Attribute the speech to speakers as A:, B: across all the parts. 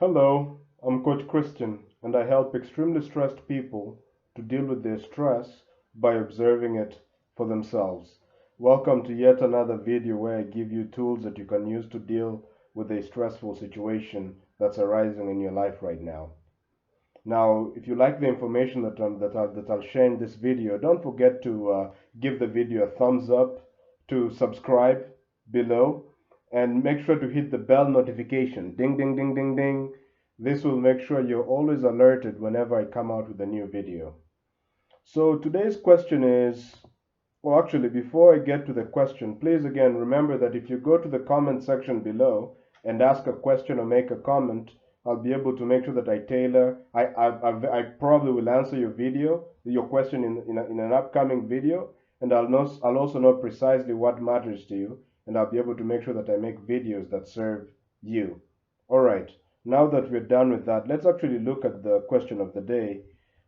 A: Hello, I'm Coach Christian, and I help extremely stressed people to deal with their stress by observing it for themselves. Welcome to yet another video where I give you tools that you can use to deal with a stressful situation that's arising in your life right now. Now, if you like the information that I'll share in this video, don't forget to give the video a thumbs up, to subscribe below, and make sure to hit the bell notification. Ding, ding, ding, ding, ding. This will make sure you're always alerted whenever I come out with a new video. So today's question is, well, actually, before I get to the question, please again remember that if you go to the comment section below and ask a question or make a comment, I'll be able to make sure that I tailor. I probably will answer your question in an upcoming video, and I'll also know precisely what matters to you, and I'll be able to make sure that I make videos that serve you. All right. Now that we're done with that, let's actually look at the question of the day.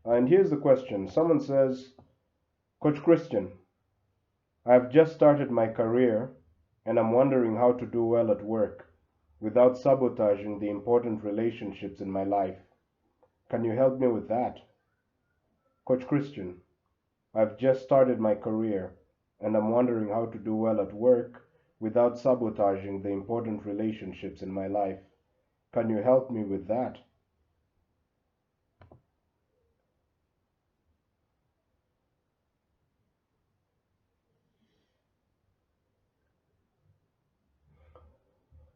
A: And here's the question. Someone says, Coach Christian, I've just started my career and I'm wondering how to do well at work without sabotaging the important relationships in my life. Can you help me with that? Coach Christian, I've just started my career and I'm wondering how to do well at work without sabotaging the important relationships in my life. Can you help me with that?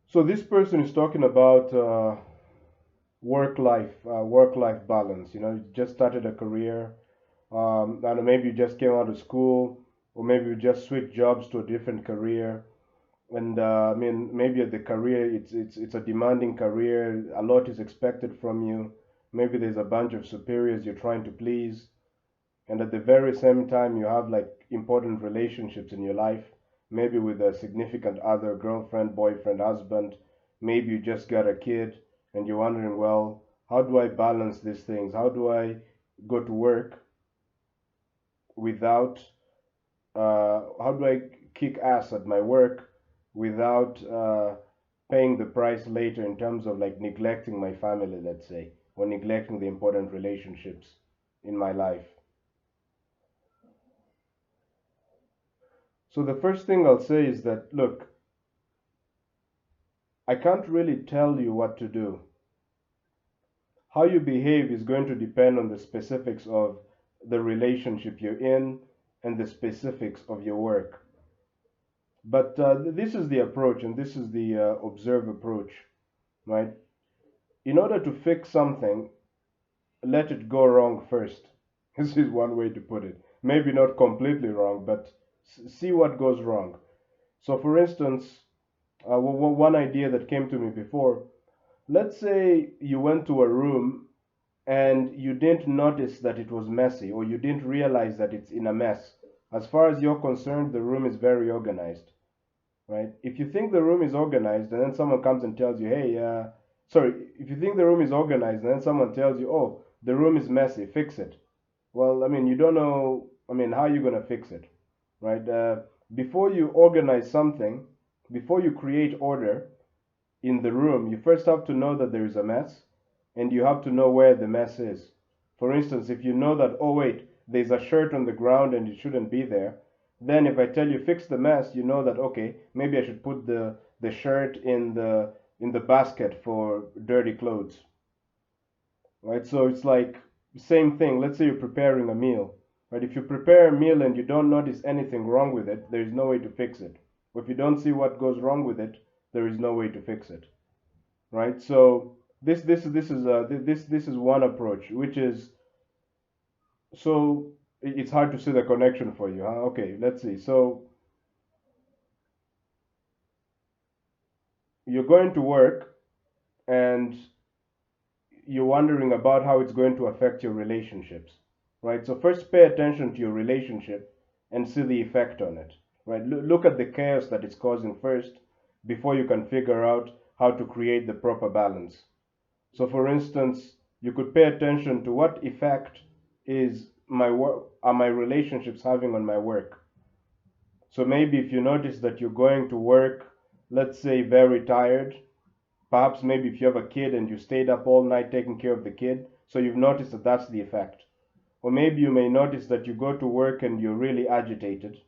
A: So this person is talking about work life balance. You just started a career. I don't know, maybe you just came out of school, or maybe you just switched jobs to a different career. And I mean, maybe at the career, it's a demanding career. A lot is expected from you. Maybe there's a bunch of superiors you're trying to please, and at the very same time, you have like important relationships in your life. Maybe with a significant other, girlfriend, boyfriend, husband. Maybe you just got a kid, and you're wondering, well, how do I balance these things? How do I go to work without how do I kick ass at my work without paying the price later in terms of like neglecting my family, let's say, or neglecting the important relationships in my life. So the first thing I'll say is that, look, I can't really tell you what to do. How you behave is going to depend on the specifics of the relationship you're in and the specifics of your work. But this is the approach, and this is the observe approach, right? In order to fix something, let it go wrong first. This is one way to put it. Maybe not completely wrong, but see what goes wrong. So, for instance, one idea that came to me before, let's say you went to a room and you didn't notice that it was messy, or you didn't realize that it's in a mess. As far as you're concerned, the room is very organized, right? If you think the room is organized and then someone comes and tells you, hey, sorry, if you think the room is organized and then someone tells you, oh, the room is messy, fix it. Well, I mean, you don't know, I mean, how are you going to fix it, right? Before you organize something, before you create order in the room, you first have to know that there is a mess, and you have to know where the mess is. For instance, if you know that, oh, wait, there's a shirt on the ground and it shouldn't be there, then if I tell you fix the mess, you know that, okay, maybe I should put the shirt in the basket for dirty clothes, right? So it's like same thing. Let's say you're preparing a meal, right? If you prepare a meal and you don't notice anything wrong with it, there is no way to fix it. Or if you don't see what goes wrong with it, there is no way to fix it, right? So this is one approach, which is, so it's hard to see the connection for you, huh? Okay, let's see. So you're going to work and you're wondering about how it's going to affect your relationships, right? So first pay attention to your relationship and see the effect on it, right? Look at the chaos that it's causing first before you can figure out how to create the proper balance. So for instance, you could pay attention to what effect is my work are my relationships having on my work. So maybe if you notice that you're going to work, let's say very tired, Perhaps maybe if you have a kid and you stayed up all night taking care of the kid, so you've noticed that that's the effect. Or maybe you may notice that you go to work and you're really agitated,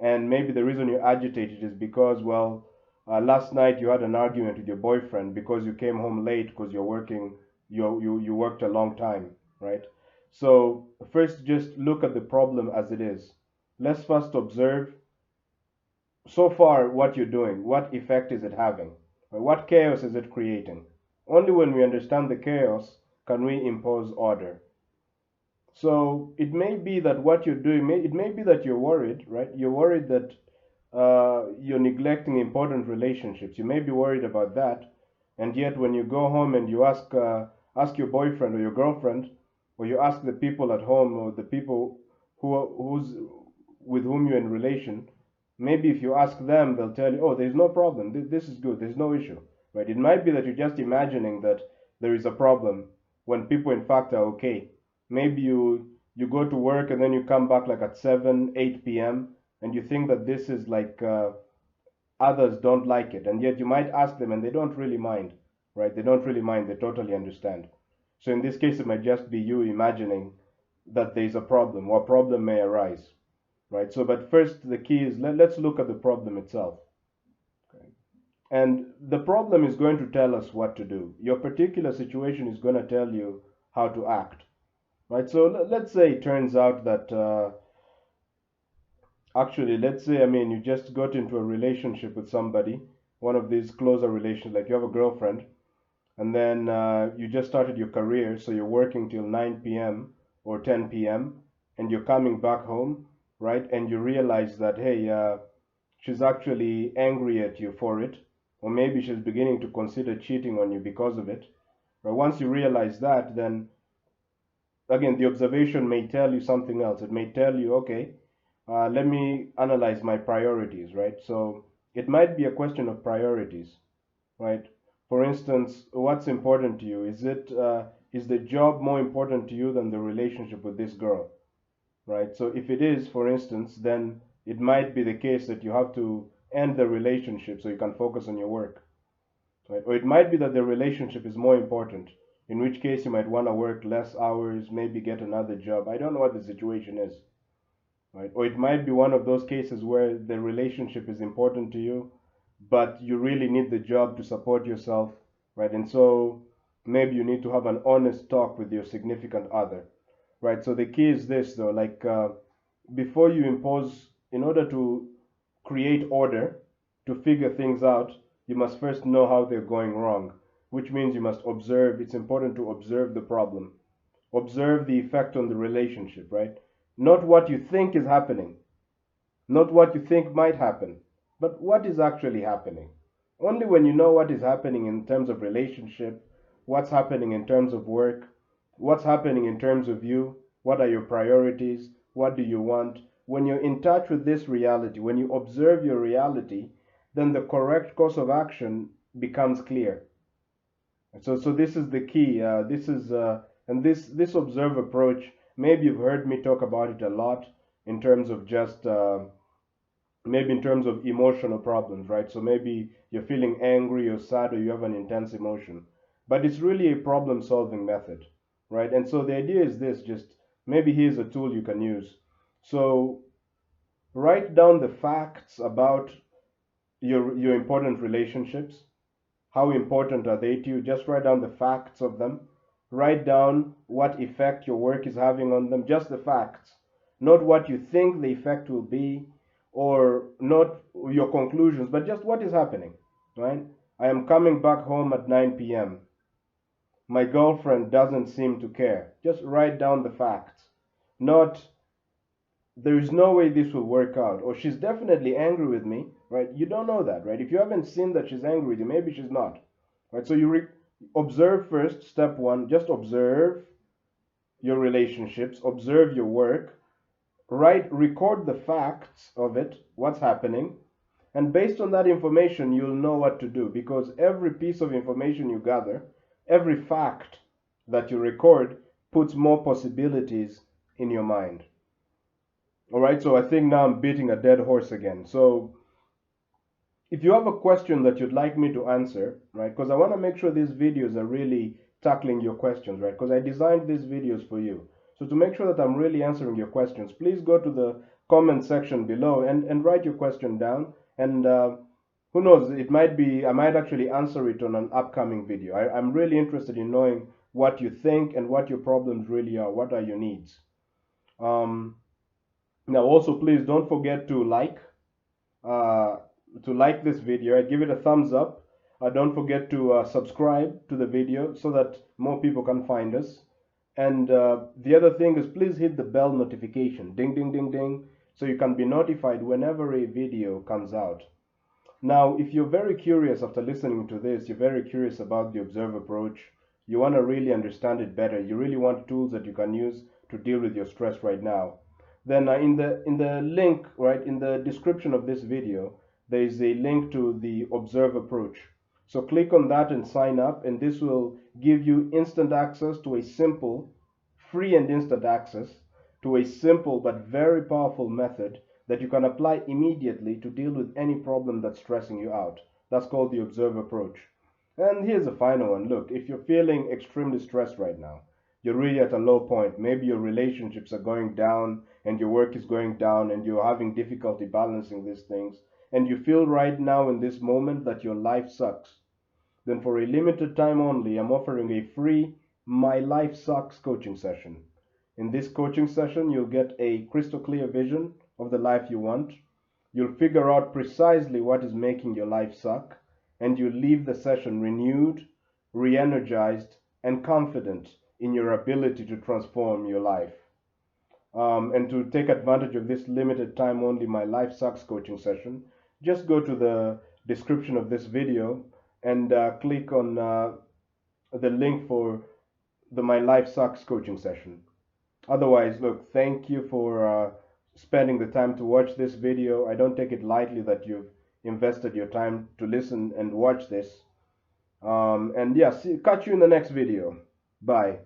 A: and maybe the reason you're agitated is because, well, last night you had an argument with your boyfriend because you came home late because you're working, you worked a long time, right? So first, just look at the problem as it is. Let's first observe so far what you're doing. What effect is it having? What chaos is it creating? Only when we understand the chaos can we impose order. So it may be that what you're doing, it may be that you're worried, right? You're worried that you're neglecting important relationships. You may be worried about that, and yet when you go home and you ask your boyfriend or your girlfriend, or you ask the people at home or the people who's with whom you're in relation, maybe if you ask them, they'll tell you, "Oh, there's no problem. This is good. There's no issue." Right? It might be that you're just imagining that there is a problem when people in fact are okay. Maybe you go to work and then you come back like at 7, 8 p.m. and you think that this is like others don't like it, and yet you might ask them and they don't really mind, right? They don't really mind. They totally understand. So in this case, it might just be you imagining that there's a problem or a problem may arise, right? So, but first, the key is let's look at the problem itself. Okay? And the problem is going to tell us what to do. Your particular situation is going to tell you how to act, right? So let's say it turns out that actually, let's say, I mean, you just got into a relationship with somebody, one of these closer relations, like you have a girlfriend, and then you just started your career, so you're working till 9 p.m. or 10 p.m., and you're coming back home, right? And you realize that, hey, she's actually angry at you for it, or maybe she's beginning to consider cheating on you because of it. But once you realize that, then again, the observation may tell you something else. It may tell you, okay, let me analyze my priorities, right? So it might be a question of priorities, right? For instance, what's important to you? Is the job more important to you than the relationship with this girl, right? So if it is, for instance, then it might be the case that you have to end the relationship so you can focus on your work, right? Or it might be that the relationship is more important, in which case you might want to work less hours, maybe get another job. I don't know what the situation is, right? Or it might be one of those cases where the relationship is important to you, but you really need the job to support yourself, right? And so maybe you need to have an honest talk with your significant other, right? So the key is this, though, like before you impose, in order to create order, to figure things out, you must first know how they're going wrong, which means you must observe. It's important to observe the problem, observe the effect on the relationship, right? Not what you think is happening, not what you think might happen, but what is actually happening. Only when you know what is happening in terms of relationship, what's happening in terms of work, what's happening in terms of you, what are your priorities, what do you want, when you're in touch with this reality, when you observe your reality, then the correct course of action becomes clear. So this is the key. This is and this observe approach. Maybe you've heard me talk about it a lot in terms of just maybe in terms of emotional problems, right? So maybe you're feeling angry or sad or you have an intense emotion, but it's really a problem-solving method, right? And so the idea is this: just maybe here's a tool you can use. So write down the facts about your important relationships. How important are they to you? Just write down the facts of them. Write down what effect your work is having on them. Just the facts, not what you think the effect will be, or not your conclusions, but just what is happening, right? I am coming back home at 9 p.m. My girlfriend doesn't seem to care. Just write down the facts. Not, there is no way this will work out, or she's definitely angry with me, right? You don't know that, right? If you haven't seen that she's angry with you, maybe she's not, right? So observe first. Step one, just observe your relationships, observe your work, record the facts of it, what's happening, and based on that information, you'll know what to do, because every piece of information you gather, every fact that you record, puts more possibilities in your mind. All right, so I think now I'm beating a dead horse again. So if you have a question that you'd like me to answer, right? Because I want to make sure these videos are really tackling your questions, right? Because I designed these videos for you. So to make sure that I'm really answering your questions, please go to the comment section below and write your question down. And who knows, it might be, I might actually answer it on an upcoming video. I'm really interested in knowing what you think and what your problems really are. What are your needs? Um, Now, also, please don't forget uh, to like this video. I give it a thumbs up. Don't forget to subscribe to the video so that more people can find us. And the other thing is, please hit the bell notification, ding, ding, ding, ding, so you can be notified whenever a video comes out. Now, if you're very curious after listening to this, you're very curious about the observe approach, you want to really understand it better, you really want tools that you can use to deal with your stress right now, then in the link, right, in the description of this video, there is a link to the observe approach. So click on that and sign up, and this will give you instant access to a simple, free and instant access to a simple but very powerful method that you can apply immediately to deal with any problem that's stressing you out. That's called the observe approach. And here's a final one. Look, if you're feeling extremely stressed right now, you're really at a low point, maybe your relationships are going down and your work is going down and you're having difficulty balancing these things, and you feel right now in this moment that your life sucks, then for a limited time only, I'm offering a free My Life Sucks coaching session. In this coaching session, you'll get a crystal clear vision of the life you want. You'll figure out precisely what is making your life suck, and you'll leave the session renewed, re energized, and confident in your ability to transform your life. And to take advantage of this limited time only My Life Sucks coaching session, just go to the description of this video and click on the link for the My Life Sucks coaching session. Otherwise, look, thank you for spending the time to watch this video. I don't take it lightly that you've invested your time to listen and watch this. And yeah, catch you in the next video. Bye.